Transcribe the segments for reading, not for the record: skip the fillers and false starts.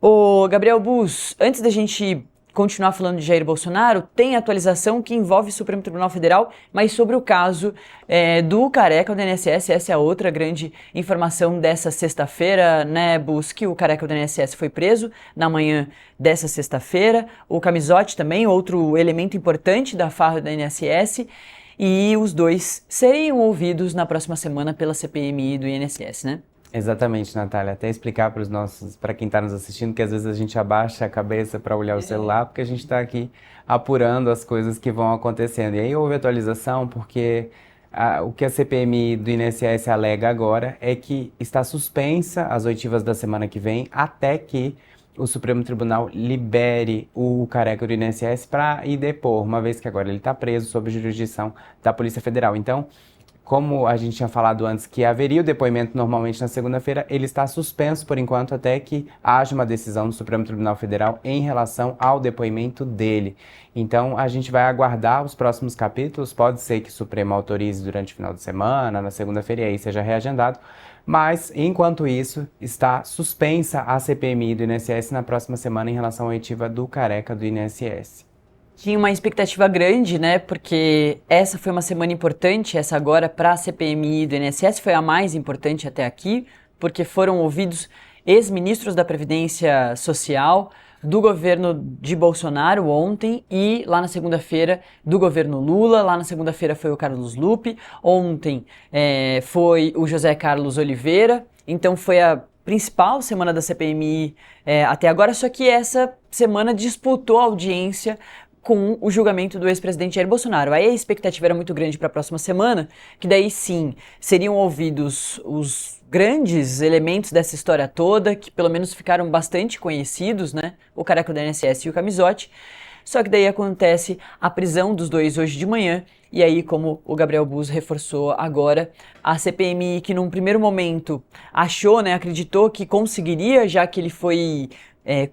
Ô, Gabriel Bus, antes da gente continuar falando de Jair Bolsonaro, tem atualização que envolve o Supremo Tribunal Federal, mas sobre o caso do Careca do INSS. Essa é a outra grande informação dessa sexta-feira, né, Bus, que o Careca do INSS foi preso na manhã dessa sexta-feira. O Camizotti também, outro elemento importante da farra do INSS. E os dois seriam ouvidos na próxima semana pela CPMI do INSS, né? Exatamente, Natália. Até explicar para quem está nos assistindo, que às vezes a gente abaixa a cabeça para olhar o celular, porque a gente está aqui apurando as coisas que vão acontecendo. E aí houve atualização, porque o que a CPMI do INSS alega agora é que está suspensa as oitivas da semana que vem, até que o Supremo Tribunal libere o Careca do INSS para ir depor, uma vez que agora ele está preso sob jurisdição da Polícia Federal. Então, como a gente tinha falado antes que haveria o depoimento normalmente na segunda-feira, ele está suspenso por enquanto até que haja uma decisão do Supremo Tribunal Federal em relação ao depoimento dele. Então a gente vai aguardar os próximos capítulos, pode ser que o Supremo autorize durante o final de semana, na segunda-feira, e aí seja reagendado, mas enquanto isso está suspensa a CPMI do INSS na próxima semana em relação à oitiva do Careca do INSS. Tinha uma expectativa grande, né? Porque essa foi uma semana importante, essa agora para a CPMI do INSS foi a mais importante até aqui, porque foram ouvidos ex-ministros da Previdência Social do governo de Bolsonaro ontem e lá na segunda-feira do governo Lula. Lá na segunda-feira foi o Carlos Lupe, ontem foi o José Carlos Oliveira. Então foi a principal semana da CPMI até agora, só que essa semana disputou a audiência com o julgamento do ex-presidente Jair Bolsonaro. Aí a expectativa era muito grande para a próxima semana, que daí sim seriam ouvidos os grandes elementos dessa história toda, que pelo menos ficaram bastante conhecidos, né? O Careca do INSS e o Camizotti. Só que daí acontece a prisão dos dois hoje de manhã, e aí, como o Gabriel Bus reforçou agora, a CPMI, que num primeiro momento achou, né, acreditou que conseguiria, já que ele foi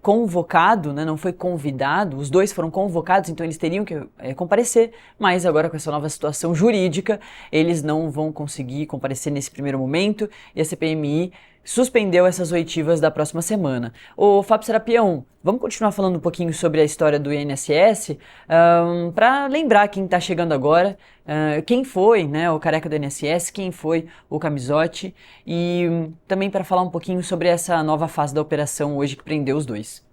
convocado, né, não foi convidado, os dois foram convocados, então eles teriam que comparecer, mas agora com essa nova situação jurídica, eles não vão conseguir comparecer nesse primeiro momento, e a CPMI suspendeu essas oitivas da próxima semana. Ô Fábio Serapião, vamos continuar falando um pouquinho sobre a história do INSS, para lembrar quem está chegando agora, quem foi, né, o Careca do INSS, quem foi o Camizotti, e também para falar um pouquinho sobre essa nova fase da operação hoje que prendeu os dois.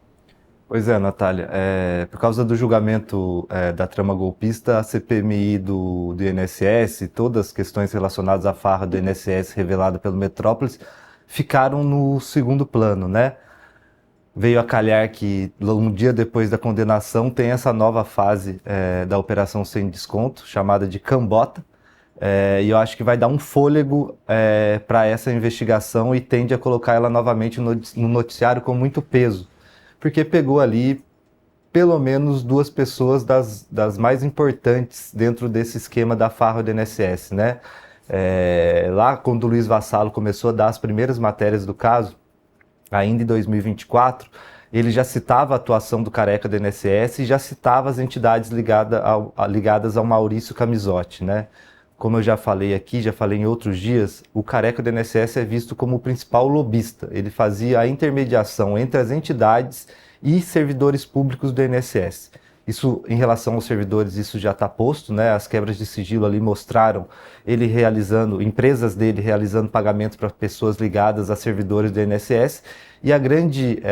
Pois é, Natália, por causa do julgamento da trama golpista, a CPMI do INSS, todas as questões relacionadas à farra do INSS revelada pelo Metrópolis, ficaram no segundo plano, né? Veio a calhar que um dia depois da condenação tem essa nova fase da Operação Sem Desconto, chamada de Cambota, e eu acho que vai dar um fôlego para essa investigação e tende a colocar ela novamente no noticiário com muito peso, porque pegou ali pelo menos duas pessoas das mais importantes dentro desse esquema da farra do INSS, né? Lá quando o Luiz Vassalo começou a dar as primeiras matérias do caso, ainda em 2024, ele já citava a atuação do Careca do INSS e já citava as entidades ligadas ao Maurício Camizotti, né? Como eu já falei aqui, já falei em outros dias, o Careca do INSS é visto como o principal lobista. Ele fazia a intermediação entre as entidades e servidores públicos do INSS. Isso, em relação aos servidores, isso já está posto, né? As quebras de sigilo ali mostraram ele realizando, empresas dele realizando pagamentos para pessoas ligadas a servidores do INSS. E a grande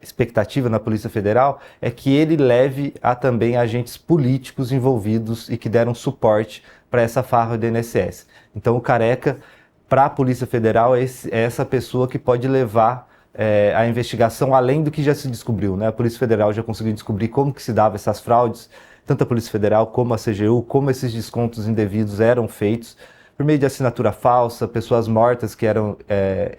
expectativa na Polícia Federal é que ele leve a também agentes políticos envolvidos e que deram suporte para essa farra do INSS. Então o Careca, para a Polícia Federal, é essa pessoa que pode levar a investigação além do que já se descobriu, né? A Polícia Federal já conseguiu descobrir como que se dava essas fraudes, tanto a Polícia Federal como a CGU, como esses descontos indevidos eram feitos, por meio de assinatura falsa, pessoas mortas que eram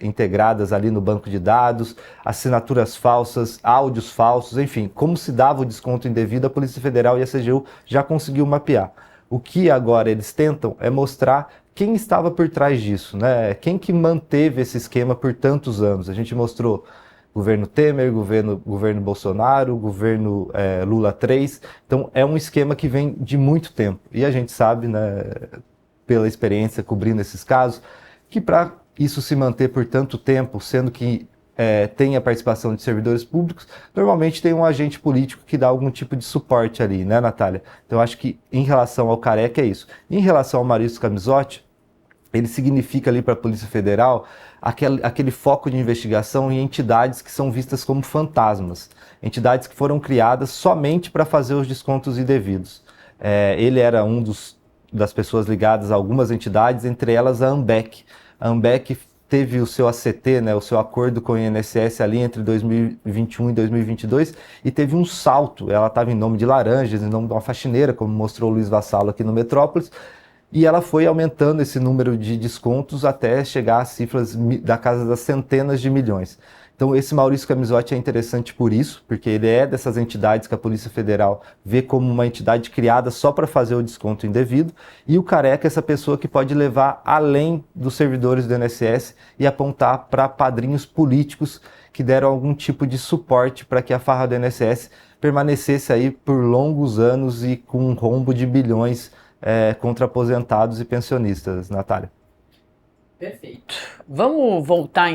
integradas ali no banco de dados, assinaturas falsas, áudios falsos, enfim, como se dava o desconto indevido, a Polícia Federal e a CGU já conseguiu mapear. O que agora eles tentam é mostrar quem estava por trás disso, né? Quem que manteve esse esquema por tantos anos. A gente mostrou governo Temer, governo Bolsonaro, governo Lula 3. Então é um esquema que vem de muito tempo. E a gente sabe, né, pela experiência cobrindo esses casos, que para isso se manter por tanto tempo, sendo que tem a participação de servidores públicos, normalmente tem um agente político que dá algum tipo de suporte ali, né, Natália? Então, acho que em relação ao Careca é isso. Em relação ao Maurício Camisotti, ele significa ali para a Polícia Federal aquele foco de investigação em entidades que são vistas como fantasmas, entidades que foram criadas somente para fazer os descontos indevidos. Ele era das pessoas ligadas a algumas entidades, entre elas a AMBEC. A AMBEC teve o seu ACT, né, o seu acordo com o INSS ali entre 2021 e 2022 e teve um salto. Ela estava em nome de Laranjas, em nome de uma faxineira, como mostrou o Luiz Vassalo aqui no Metrópolis, e ela foi aumentando esse número de descontos até chegar a cifras da casa das centenas de milhões. Então esse Maurício Camisotti é interessante por isso, porque ele é dessas entidades que a Polícia Federal vê como uma entidade criada só para fazer o desconto indevido, e o Careca é essa pessoa que pode levar além dos servidores do INSS e apontar para padrinhos políticos que deram algum tipo de suporte para que a farra do INSS permanecesse aí por longos anos e com um rombo de bilhões contra aposentados e pensionistas, Natália. Perfeito. Vamos voltar